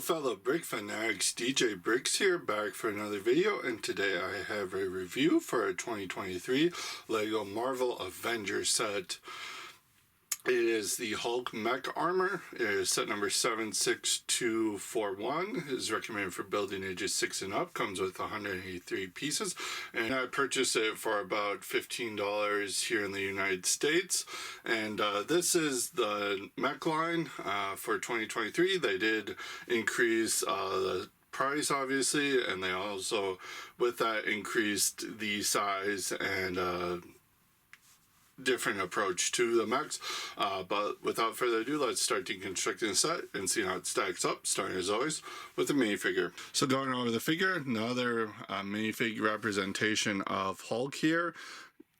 fellow brick fanatics, DJ Bricks here, back for another video, and today I have a review for a 2023 LEGO Marvel Avengers set. It is the Hulk Mech Armor. It is set number 76241. It is recommended for building ages 6 and up. Comes with 183 pieces. And I purchased it for about $15 here in the United States. And this is the Mech line for 2023. They did increase the price, obviously, and they also, with that, increased the size and different approach to the mechs, but without further ado, let's start deconstructing the set and see how it stacks up, starting as always with the minifigure. So going over the figure, another minifig representation of Hulk here.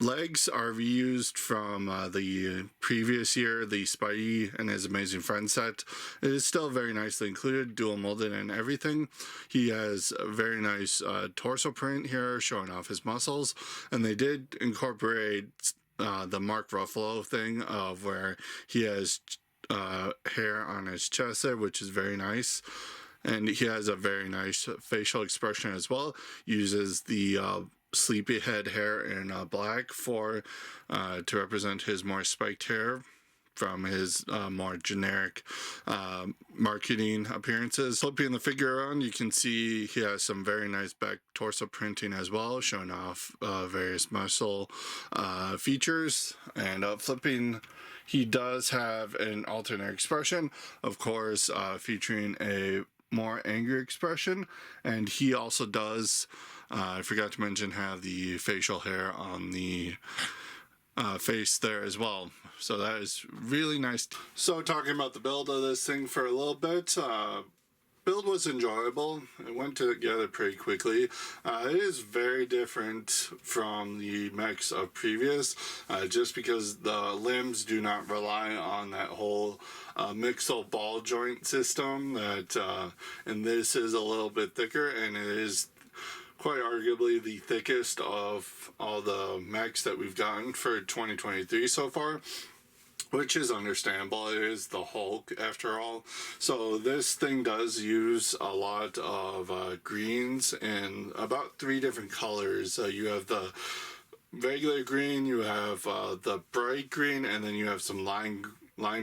Legs are reused from the previous year, the Spidey and His Amazing Friends set. It is still very nicely included, dual molded and everything. He has a very nice torso print here showing off his muscles, and they did incorporate the Mark Ruffalo thing of where he has hair on his chest there, which is very nice. And he has a very nice facial expression as well. Uses the sleepyhead hair in black for to represent his more spiked hair from his more generic marketing appearances. Flipping the figure around, you can see he has some very nice back torso printing as well, showing off various muscle features. And flipping, he does have an alternate expression, of course, featuring a more angry expression. And he also does, I forgot to mention, have the facial hair on the face there as well. So that is really nice. So talking about the build of this thing for a little bit, build was enjoyable. It went together pretty quickly. It is very different from the mechs of previous, just because the limbs do not rely on that whole mixel ball joint system that, and this is a little bit thicker, and it is quite arguably the thickest of all the mechs that we've gotten for 2023 so far, which is understandable. It is the Hulk after all. So this thing does use a lot of greens in about 3 different colors. You have the regular green, you have the bright green, and then you have some lime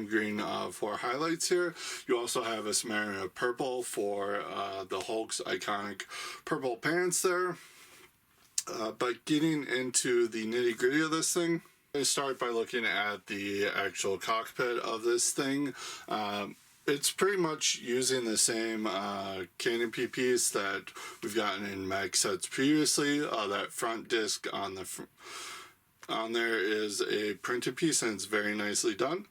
green for highlights here. You also have a smattering of purple for the Hulk's iconic purple pants there. But getting into the nitty gritty of this thing, I start by looking at the actual cockpit of this thing. It's pretty much using the same canopy piece that we've gotten in mech sets previously. That front disc on there is a printed piece, and it's very nicely done.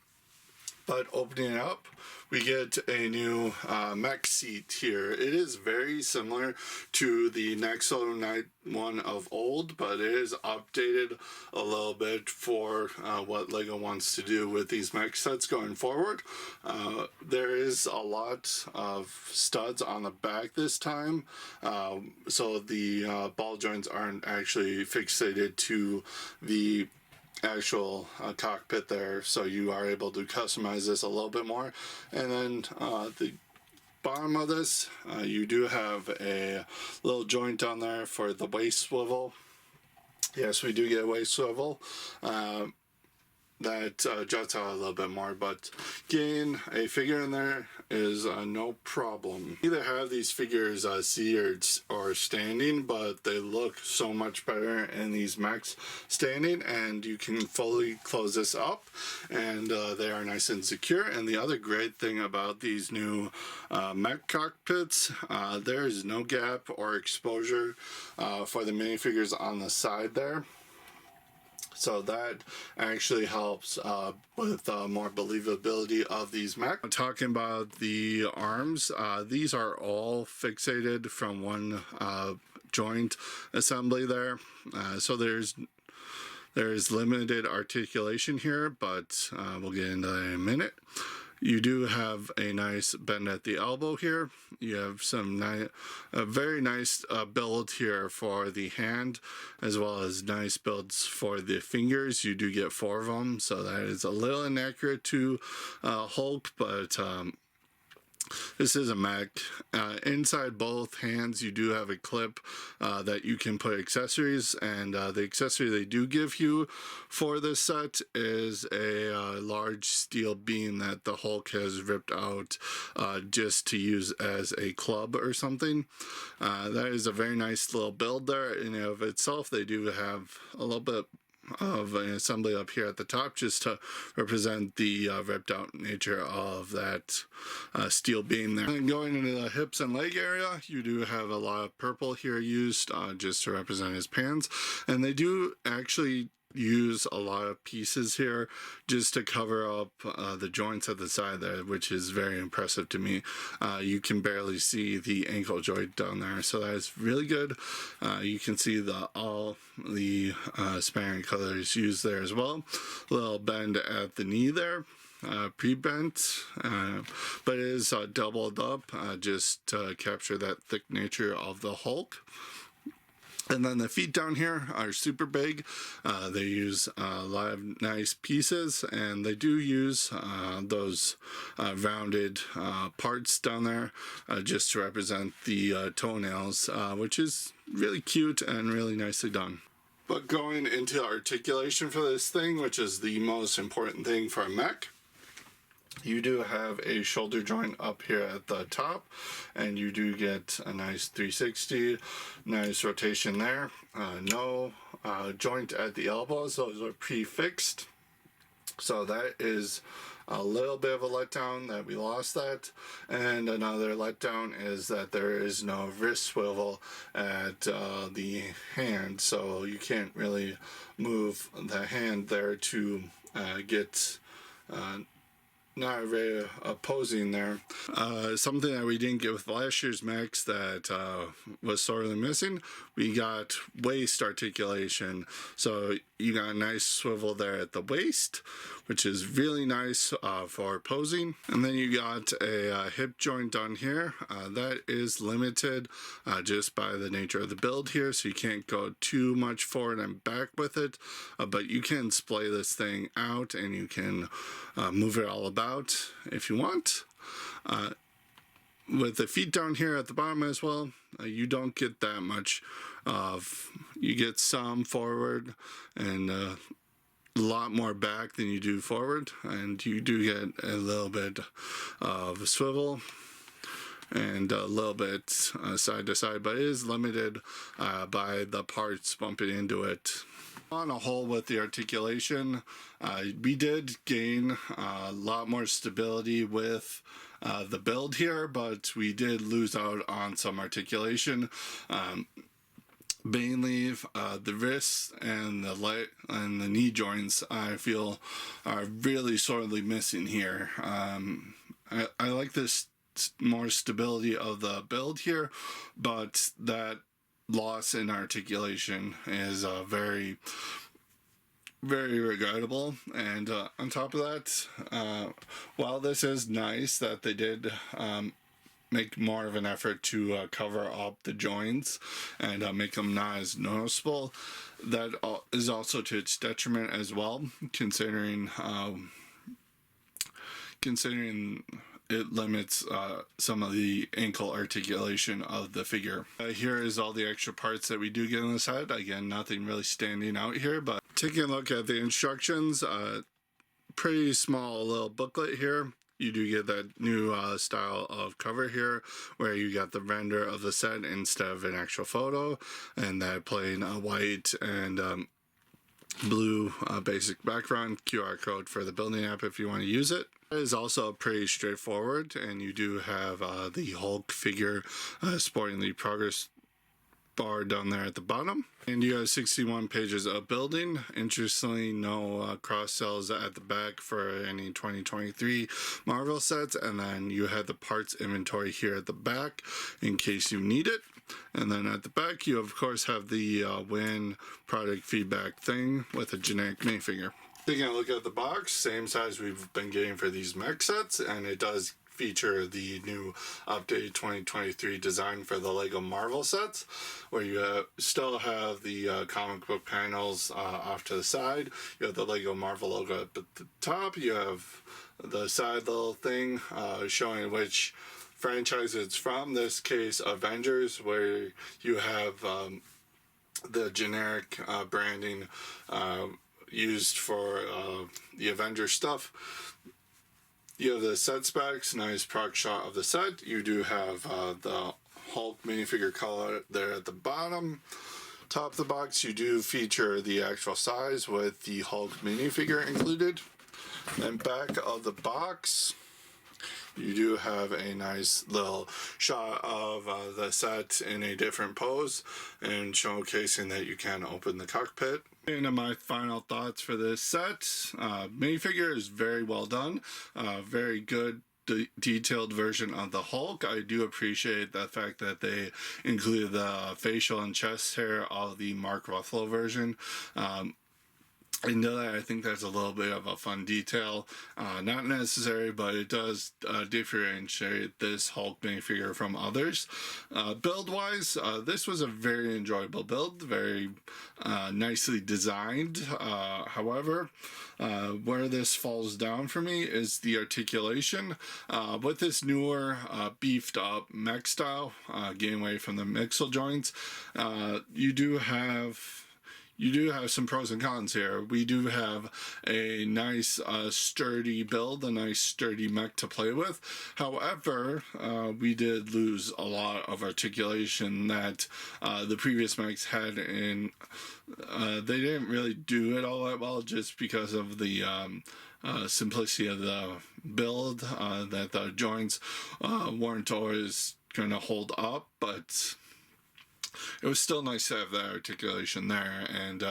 But opening it up, we get a new mech seat here. It is very similar to the Nexo Night one of old, but it is updated a little bit for what LEGO wants to do with these mech sets going forward. There is a lot of studs on the back this time, so the ball joints aren't actually fixated to the actual cockpit there, so you are able to customize this a little bit more. And then the bottom of this, you do have a little joint on there for the waist swivel. Yes, we do get a waist swivel that juts out a little bit more, but getting a figure in there is no problem. Either have these figures seated or standing, but they look so much better in these mechs standing, and you can fully close this up, and they are nice and secure. And the other great thing about these new mech cockpits, there is no gap or exposure for the minifigures on the side there. So that actually helps with more believability of these mech. Talking about the arms, these are all fixated from one joint assembly there. So there's limited articulation here, but we'll get into that in a minute. You do have a nice bend at the elbow here. You have a very nice build here for the hand, as well as nice builds for the fingers. You do get 4 of them, so that is a little inaccurate to Hulk, but This is a Mech. Inside both hands you do have a clip that you can put accessories, and the accessory they do give you for this set is a large steel beam that the Hulk has ripped out just to use as a club or something. That is a very nice little build there in and of itself. They do have a little bit of an assembly up here at the top just to represent the ripped out nature of that steel beam there. And going into the hips and leg area, you do have a lot of purple here used just to represent his pants, and they do actually use a lot of pieces here just to cover up the joints at the side there, which is very impressive to me. You can barely see the ankle joint down there, so that is really good. You can see all the spanner colors used there as well. A little bend at the knee there, pre-bent, but it is doubled up just to capture that thick nature of the Hulk. And then the feet down here are super big. They use a lot of nice pieces, and they do use those rounded parts down there just to represent the toenails, which is really cute and really nicely done. But going into articulation for this thing, which is the most important thing for a mech, you do have a shoulder joint up here at the top, and you do get a nice 360, nice rotation there. No joint at the elbows, those are pre-fixed. So that is a little bit of a letdown that we lost that. And another letdown is that there is no wrist swivel at the hand, so you can't really move the hand there to get not very opposing there. Something that we didn't get with last year's mechs that was sorely missing, we got waist articulation. So you got a nice swivel there at the waist, which is really nice for posing. And then you got a hip joint down here. That is limited just by the nature of the build here, so you can't go too much forward and back with it, but you can splay this thing out and you can move it all about if you want. With the feet down here at the bottom as well, you don't get that much you get some forward and a lot more back than you do forward, and you do get a little bit of a swivel and a little bit side to side, but it is limited by the parts bumping into it. On a whole, with the articulation, we did gain a lot more stability with the build here, but we did lose out on some articulation. Mainly the wrists and the leg and the knee joints, I feel, are really sorely missing here. I like this more stability of the build here, but that loss in articulation is very, very regrettable. And on top of that, while this is nice that they did make more of an effort to cover up the joints and make them not as noticeable, that is also to its detriment as well, considering it limits some of the ankle articulation of the figure. Here is all the extra parts that we do get on the side. Again, nothing really standing out here, but taking a look at the instructions, pretty small little booklet here. You do get that new style of cover here, where you got the render of the set instead of an actual photo, and that plain white and blue basic background, QR code for the building app if you want to use it. It is also pretty straightforward, and you do have the Hulk figure sporting the progress bar down there at the bottom. And you have 61 pages of building. Interestingly, no cross sells at the back for any 2023 Marvel sets, and then you have the parts inventory here at the back in case you need it. And then at the back you of course have the win product feedback thing with a generic minifigure. Taking a look at the box, same size we've been getting for these mech sets, and it does feature the new updated 2023 design for the Lego Marvel sets, where you still have the comic book panels off to the side. You have the Lego Marvel logo up at the top. You have the side little thing showing which franchise it's from. This case, Avengers, where you have the generic branding used for the Avengers stuff. You have the set specs, nice product shot of the set. You do have the Hulk minifigure color there at the bottom. Top of the box, you do feature the actual size with the Hulk minifigure included. And back of the box, you do have a nice little shot of the set in a different pose and showcasing that you can open the cockpit. And my final thoughts for this set, minifigure is very well done, very good detailed version of the Hulk. I do appreciate the fact that they included the facial and chest hair of the Mark Ruffalo version. I think that's a little bit of a fun detail. Not necessary, but it does differentiate this Hulk minifigure from others. Build-wise, this was a very enjoyable build, very nicely designed. However, where this falls down for me is the articulation. With this newer, beefed up mech style, getting away from the mixel joints, you do have some pros and cons here. We do have a nice sturdy build, a nice sturdy mech to play with. However, we did lose a lot of articulation that the previous mechs had in. They didn't really do it all that well just because of the simplicity of the build, that the joints weren't always going to hold up, but it was still nice to have that articulation there. And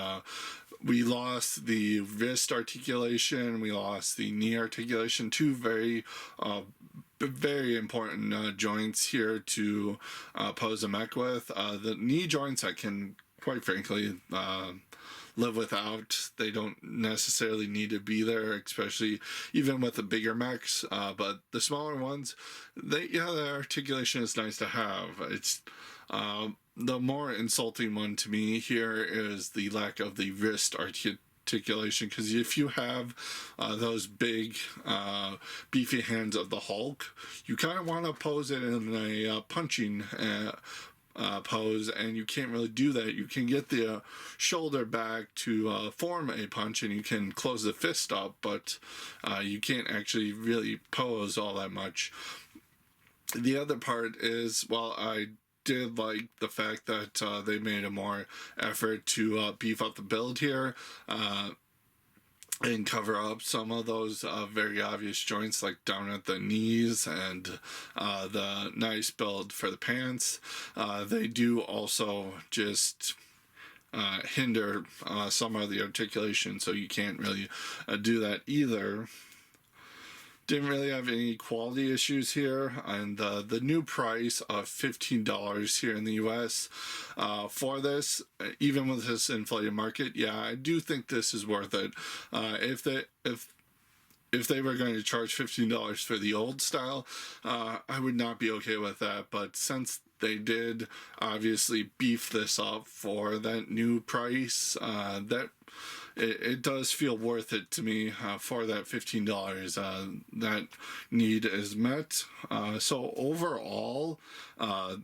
we lost the wrist articulation, we lost the knee articulation, two very important joints here to pose a mech with. The knee joints I can quite frankly live without. They don't necessarily need to be there, especially even with the bigger mechs, but the smaller ones, the articulation is nice to have. It's the more insulting one to me here is the lack of the wrist articulation, because if you have those big beefy hands of the Hulk, you kind of want to pose it in a punching pose, and you can't really do that. You can get the shoulder back to form a punch, and you can close the fist up, but you can't actually really pose all that much. The other part is, while I did like the fact that they made a more effort to beef up the build here and cover up some of those very obvious joints like down at the knees and the nice build for the pants. They do also just hinder some of the articulation, so you can't really do that either. Didn't really have any quality issues here, and the new price of $15 here in the US for this, even with this inflated market, yeah, I do think this is worth it. If they were going to charge $15 for the old style, I would not be okay with that. But since they did obviously beef this up for that new price, that it does feel worth it to me for that $15. That need is met. So overall,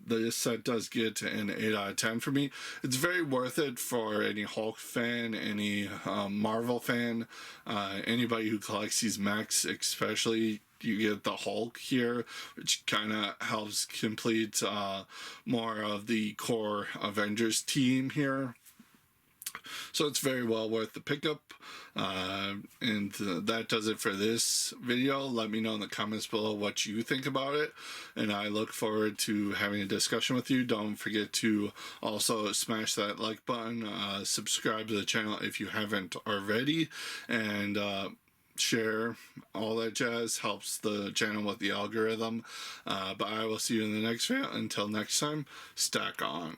this set does get an 8 out of 10 for me. It's very worth it for any Hulk fan, any Marvel fan, anybody who collects these mechs, especially. You get the Hulk here, which kind of helps complete more of the core Avengers team here. So it's very well worth the pickup. And that does it for this video. Let me know in the comments below what you think about it, and I look forward to having a discussion with you. Don't forget to also smash that like button, subscribe to the channel if you haven't already, and share. All that jazz helps the channel with the algorithm. But I will see you in the next video. Until next time, stack on.